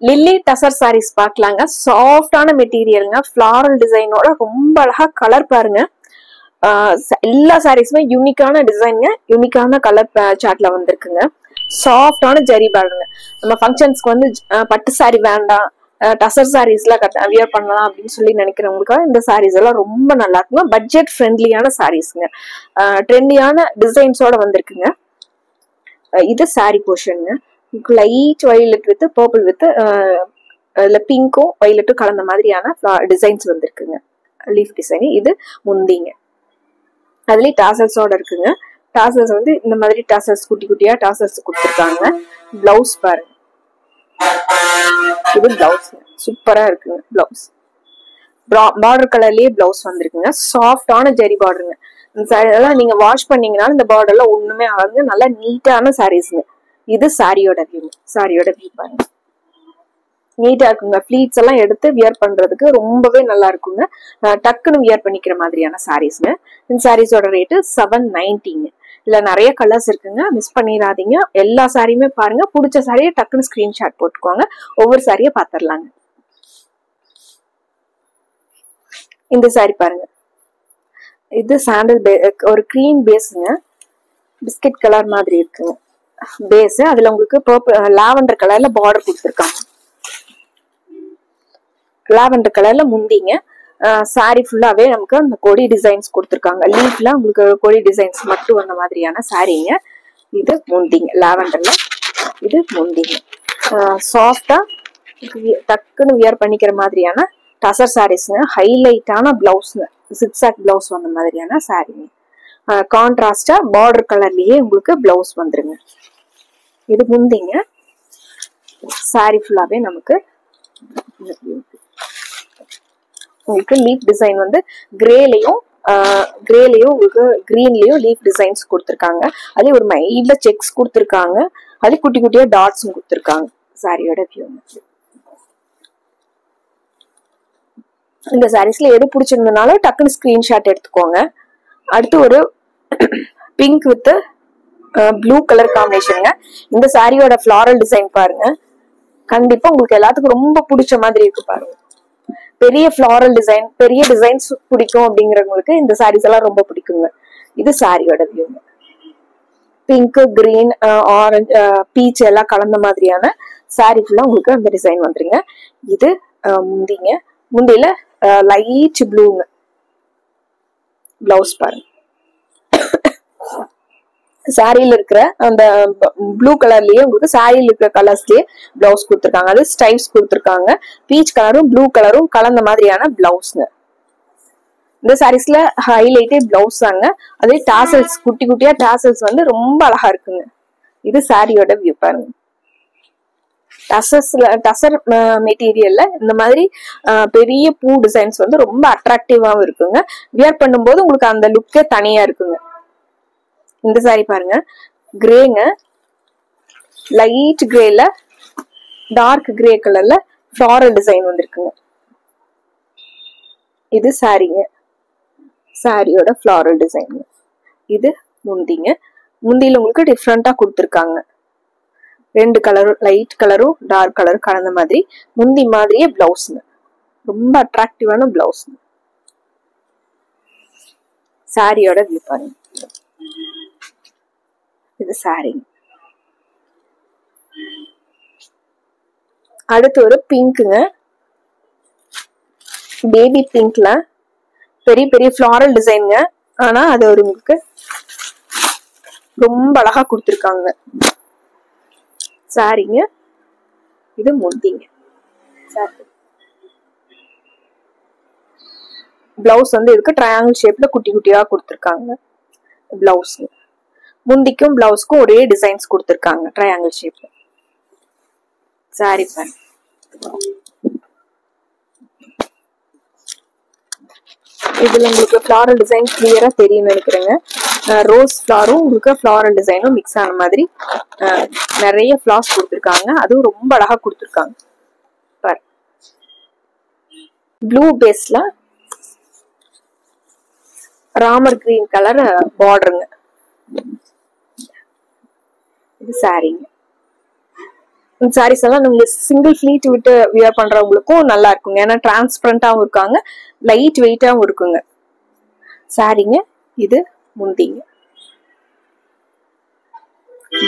Lily tussar saris பார்க்கலாங்க. சாஃப்டான மெட்டீரியலுங்க, floral டிசைனோட ரொம்ப அழகா கலர் பாருங்க. எல்லா சாரீஸுமே யூனிக்கான டிசைனுங்க, யூனிக்கான கலர் சார்ட்ல வந்திருக்குங்க. சாஃப்டான ஜரி பாருங்க. நம்ம ஃபங்க்ஷன்ஸ்க்கு வந்து பட்டு சாரி வேண்டாம், டசர் சாரீஸ்லாம் வியர் பண்ணலாம் அப்படின்னு சொல்லி நினைக்கிறவங்களுக்காக இந்த சாரீஸ் எல்லாம் ரொம்ப நல்லா இருக்குங்க. பட்ஜெட் ஃப்ரெண்ட்லியான சாரீஸ்ங்க, ட்ரெண்டியான டிசைன்ஸோட வந்திருக்குங்க. இது சாரி போர்ஷனுங்க. Light violet with purple with பிங்க்கும் வயலட்டும் கலந்த மாதிரியான டிசைன்ஸ் வந்திருக்குங்க. Leaf design. இது முந்திங்க, அதுலயே டாசல்ஸோட இருக்குங்க. டாசல்ஸ் வந்து இந்த மாதிரி டாசல்ஸ் குட்டி குட்டியா டாசல்ஸ் கொடுத்துருக்காங்க. பிளவுஸ் பாருங்க, இது பிளவுஸ் சூப்பரா இருக்குங்க. பிளவுஸ் பார்டர் கலர்லயே பிளவுஸ் வந்திருக்குங்க. சாஃப்டான ஜெரி பார்டருங்க. இதெல்லாம் நீங்க வாஷ் பண்ணீங்கன்னா இந்த பார்டர்ல ஒண்ணுமே ஆகுங்க. நல்லா நீட்டான சாரீஸ்ங்க. இது சாரியோட வியூ. சாரியோட வியூ பாருங்க, நீட்டா இருக்குங்க. ஃபிளீட்ஸ் எல்லாம் எடுத்து வியர் பண்றதுக்கு ரொம்பவே நல்லா இருக்குங்க. டக்குன்னு வியர் பண்ணிக்கிற மாதிரியான சாரீஸ்ங்க. இந்த சாரீஸோட ரேட்டு 790ங்க. இதுல நிறைய கலர்ஸ் இருக்குங்க, மிஸ் பண்ணிடாதீங்க. எல்லா சாரியுமே பாருங்க. பிடிச்ச சாரியை டக்குன்னு ஸ்கிரீன்ஷாட் போட்டுக்கோங்க. ஒவ்வொரு சாரியை பாத்திரலாங்க. இந்த சாரி பாருங்க, இது சாண்டல் ஒரு கிரீம் பேஸுங்க. பிஸ்கட் கலர் மாதிரி இருக்குங்க பேஸ். அதுல உங்களுக்கு லாவெண்டர் கலர்ல பார்டர் கொடுத்துருக்காங்க. லாவெண்டர் கலர்ல முந்திங்க. சாரி ஃபுல்லாவே நமக்கு அந்த கொடி டிசைன்ஸ் கொடுத்துருக்காங்க. லீஃப்ல உங்களுக்கு கொடி டிசைன்ஸ் மட்டும் வந்த மாதிரியான சாரீங்க. இது முந்திங்க லாவெண்டர்ல. இது முந்திங்க. சாஃப்டா டக்குன்னு வியர் பண்ணிக்கிற மாதிரியான டசர் சாரீஸ்ங்க. ஹைலைட்டான பிளவுஸ்ங்க, சிக்ஸாக் பிளவுஸ் வந்த மாதிரியான சாரீங்க. கான்ட்ராஸ்டா பார்டர் கலர்லயே உங்களுக்கு பிளவுஸ் வந்துருங்க. இது முந்திங்க. சாரி ஃபுல்லாவே நமக்கு உங்களுக்கு லீஃப் டிசைன் வந்து கிரேலயும் உங்களுக்கு கிரீன்லயும் லீஃப் டிசைன்ஸ் கொடுத்துருக்காங்க. அதே ஒரு மைல்ட செக்ஸ் கொடுத்துருக்காங்க. அதே குட்டி குட்டியா டாட்ஸும் கொடுத்துருக்காங்க. சாரியோட வியூ. இந்த சாரீஸ்ல எது பிடிச்சிருந்தனால டக்குன்னு ஸ்கிரீன்ஷாட் எடுத்துக்கோங்க. அடுத்து ஒரு பிங்க் வித் ப்ளூ கலர் காம்பினேஷனுங்க. இந்த சாரியோட ஃபிளாரல் டிசைன் பாருங்க, கண்டிப்பா உங்களுக்கு எல்லாத்துக்கும் ரொம்ப பிடிச்ச மாதிரி இருக்கு பாருங்க. பெரிய ஃபிளாரல் டிசைன், பெரிய டிசைன்ஸ் பிடிக்கும் அப்படிங்கிறவங்களுக்கு இந்த சாரீஸ் எல்லாம் ரொம்ப பிடிக்குங்க. இது சாரியோட வியூங்க. பிங்க், கிரீன், ஆரஞ்சு, பீச் எல்லாம் கலந்த மாதிரியான சாரி ஃபுல்லா உங்களுக்கு அந்த டிசைன் வந்துருங்க. இது முந்திங்க. முந்தியில லைட் ப்ளூங்க. பிளவுஸ் பாருங்க, சாரியில இருக்கிற அந்த ப்ளூ கலர்லயே உங்களுக்கு சாரியில இருக்கிற கலர்ஸ்லயே பிளவுஸ் கொடுத்துருக்காங்க. அது ஸ்டைப்ஸ் கொடுத்துருக்காங்க. பீச் கலரும் ப்ளூ கலரும் கலந்த மாதிரியான பிளவுஸ்ங்க. இந்த சாரீஸ்ல ஹைலைட்டே பிளவுஸ் தாங்க. அதே டாசல்ஸ் குட்டி குட்டியா டாசல்ஸ் வந்து ரொம்ப அழகா இருக்குங்க. இது சாரியோட வியூ பாருங்க. டசர் மெட்டீரியல்ல இந்த மாதிரி பெரிய பூ டிசைன்ஸ் வந்து ரொம்ப அட்ராக்டிவாவும் இருக்குங்க. வியர் பண்ணும்போது உங்களுக்கு அந்த லுக்கே தனியா இருக்குங்க. இந்த சாரி பாருங்க, கிரேங்க. லைட் கிரேல டார்க் கிரே கலர்ல ஃபிளாரல் டிசைன் வந்திருக்குங்க. இது சாரிங்க, சாரியோட ஃபிளாரல் டிசைன். இது முந்திங்க. முந்தியில உங்களுக்கு டிஃப்ரெண்டா கொடுத்துருக்காங்க. ரெண்டு கலரும், லைட் கலரும் டார்க் கலரும் கலந்த மாதிரி முந்தி மாதிரியே பிளவுஸ்ங்க. ரொம்ப அட்ராக்டிவான பிளவுஸ். சாரியோட வியூ பாருங்க. இது சாரிங்க. அடுத்து ஒரு பிங்க்குங்க. பேபி பிங்க்ல பெரிய பெரிய ஃபிளாரல் டிசைனுங்க. ஆனா அது ஒரு உங்களுக்கு ரொம்ப அழகா கொடுத்துருக்காங்க. சாரிங்க. இது முந்திங்க. பிளவுஸ் வந்து இதுக்கு ட்ரையாங்கிள் ஷேப்ல குட்டி குட்டியா கொடுத்துருக்காங்க. பிளவுஸ் முந்திக்கும் பிளவுஸ்க்கும் ஒரே டிசைன்ஸ் கொடுத்துருக்காங்க ட்ரையாங்கிள் ஷேப்ல. சாரி பாருங்க. இதுல உங்களுக்கு ஃபிளாரல் டிசைன் கிளியரா தெரியும் நினைக்கிறேங்க. ரோஸ் ஃபிளாரும் உங்களுக்கு ஃபிளாரல் டிசைனும் மிக்ஸ் ஆன மாதிரி நிறைய ஃபிளார்ஸ் கொடுத்துருக்காங்க. அதுவும் ரொம்ப அழகா கொடுத்துருக்காங்க. ப்ளூ பேஸ்ல ராமர் கிரீன் கலர் பார்டருங்க. இது சாரிங்க. சாரீஸ் எல்லாம் நீங்க சிங்கிள் ஃபிளீட் விட்டு வியர் பண்றவங்களுக்கும் நல்லா இருக்குங்க. ஏன்னா டிரான்ஸ்பரண்டாவும் இருக்காங்க, லைட் வெயிட்டாவும் இருக்குங்க சாரீங்க. இது முந்திங்க.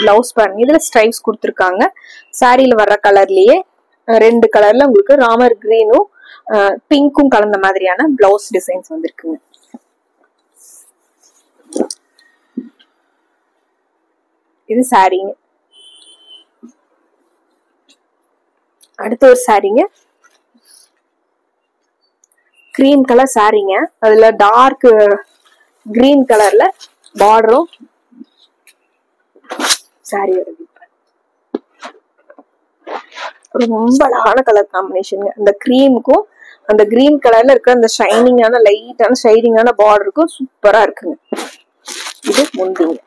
பிளவுஸ் பாருங்க, இதுல ஸ்ட்ரைப்ஸ் கொடுத்துருக்காங்க. சாரியில வர்ற கலர்லயே 2 கலர்ல உங்களுக்கு ராமர் கிரீனும் பிங்க்கும் கலந்த மாதிரியான பிளவுஸ் டிசைன்ஸ் வந்திருக்குங்க. இது சாரீங்க. அடுத்த ஒரு சாரீங்க, கிரீம் கலர் சாரீங்க. அதுல டார்க் கிரீன் கலர்ல பார்டரும் சாரியோட ரொம்ப அழகான கலர் காம்பினேஷன். அந்த கிரீமுக்கும் அந்த கிரீன் கலர்ல இருக்க அந்த ஷைனிங்கான லைட்டான ஷைனிங்கான பார்டருக்கும் சூப்பரா இருக்குங்க. இது முந்திங்க.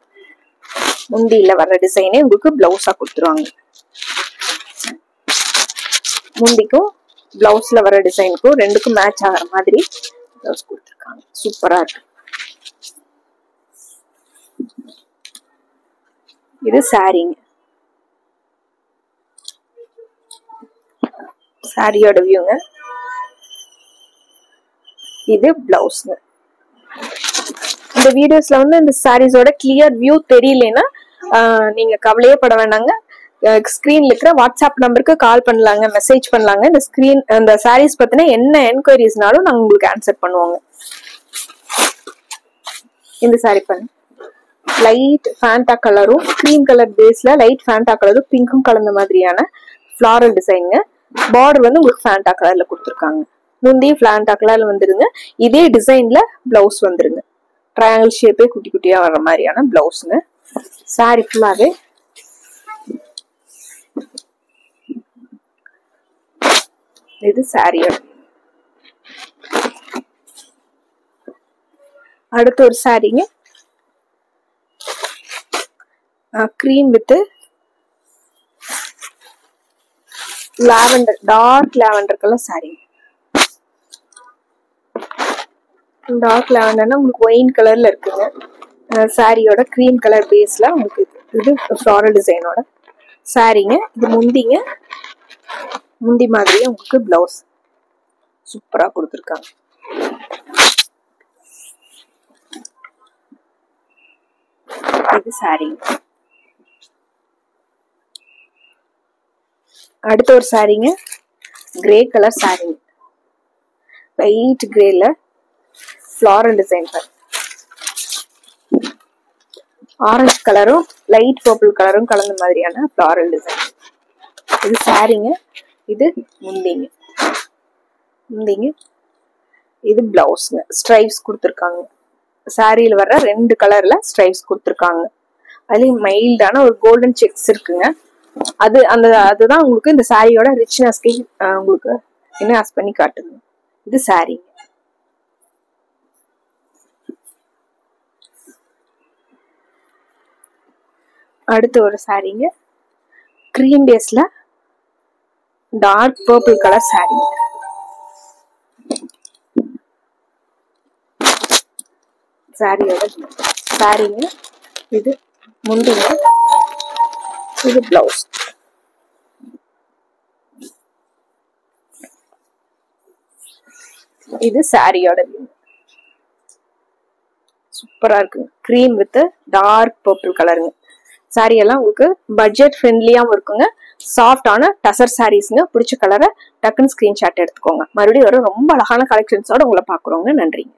முந்தியில வர்ற டிசைனே உங்களுக்கு பிளவுஸா கொடுத்துருவாங்க. முந்திக்கும் பிளவுஸ்ல வர டிசைனுக்கும் 2க்கும் மேட்ச் ஆகிற மாதிரி பிளவுஸ் கொடுத்துருக்காங்க. சூப்பரா இருக்கு. இது சாரீங்க. சாரியோட வியூங்க. இது பிளவுஸ்ங்க. இந்த வீடியோஸ்ல வந்து இந்த சாரீஸோட கிளியர் வியூ தெரியலனா நீங்க கவலையே பட வேண்டாங்க. ஸ்கிரீன்ல இருக்கிற வாட்ஸ்அப் நம்பருக்கு கால் பண்ணலாங்க, மெசேஜ் பண்ணலாங்க. இந்த ஸ்கிரீன் அந்த சாரீஸ் பத்தின என்ன என்கொயரிஸ்னாலும் நாங்க உங்களுக்கு ஆன்சர் பண்ணுவோங்க. இந்த சாரி பாருங்க, லைட் ஃபேண்டா கலரும் கிரீம் கலர் பேஸ்ல லைட் ஃபேண்டா கலரும் பிங்க்கும் கலந்த மாதிரியான ஃபிளாரல் டிசைனுங்க. பார்டர் வந்து உங்களுக்கு ஃபேண்டா கலர்ல கொடுத்துருக்காங்க. முந்தி ஃபேண்டா கலர்ல வந்துருங்க. இதே டிசைன்ல பிளவுஸ் வந்துருங்க. ட்ரையாங்கிள் ஷேப்பே குட்டி குட்டியா வர்ற மாதிரியான பிளவுஸ்ங்க. சாரி ஃபுல்லாவே இது சாரியோட. அடுத்த ஒரு சாரிங்க, cream with lavender, dark lavender colour sari. Dark லாவெண்டர்னா உங்களுக்கு ஒயின் கலர்ல இருக்குங்க. சாரியோட கிரீம் கலர் பேஸ்ல உங்களுக்கு இது ஃப்ளாரல் டிசைனோட சாரிங்க. இது முந்திங்க. முந்தி மாதிரியே உங்களுக்கு பிளவுஸ் சூப்பரா கொடுத்துருக்காங்க. இது சாரிங்க. அடுத்த ஒரு சாரிங்க, கிரே கலர் சாரிங்க. லைட் கிரேல ஃப்ளாரல் டிசைன், ஆரஞ்சு கலரும் லைட் பர்பிள் கலரும் கலந்த மாதிரியான ஃப்ளாரல் டிசைன். இது சாரிங்க. இது முந்திங்க. முந்திங்க. இது பிளவுஸ்ங்க. ஸ்ட்ரைப்ஸ் கொடுத்துருக்காங்க. சாரியில வர்ற 2 கலர்ல ஸ்ட்ரைப்ஸ் கொடுத்துருக்காங்க. அதுலயும் மைல்டான ஒரு கோல்டன் செக்ஸ் இருக்குங்க. அதுதான் உங்களுக்கு இந்த சாரியோட ரிச்னஸ்க்கு உங்களுக்கு என்ஹான்ஸ் பண்ணி காட்டுது. இது சாரிங்க. அடுத்த ஒரு சாரிங்க, கிரீம் பேஸ்ல டார்க் பர்பிள் கலர் சாரி. சாரியோட சாரிங்க. இது முந்திங்க. இது பிளவுஸ். இது சாரியோட சூப்பரா இருக்கு. கிரீம் வித் டார்க் பர்பிள் கலருங்க. சாரி எல்லாம் உங்களுக்கு பட்ஜெட் ஃப்ரெண்ட்லியாவும் இருக்குங்க. சாஃப்டான டசர் சாரீஸ்ங்க. பிடிச்ச கலரை டக்குன்னு ஸ்கிரீன்ஷாட் எடுத்துக்கோங்க. மறுபடியும் ரொம்ப அழகான கலெக்ஷன்ஸோட உங்களை பாக்குறோங்க. நன்றிங்க.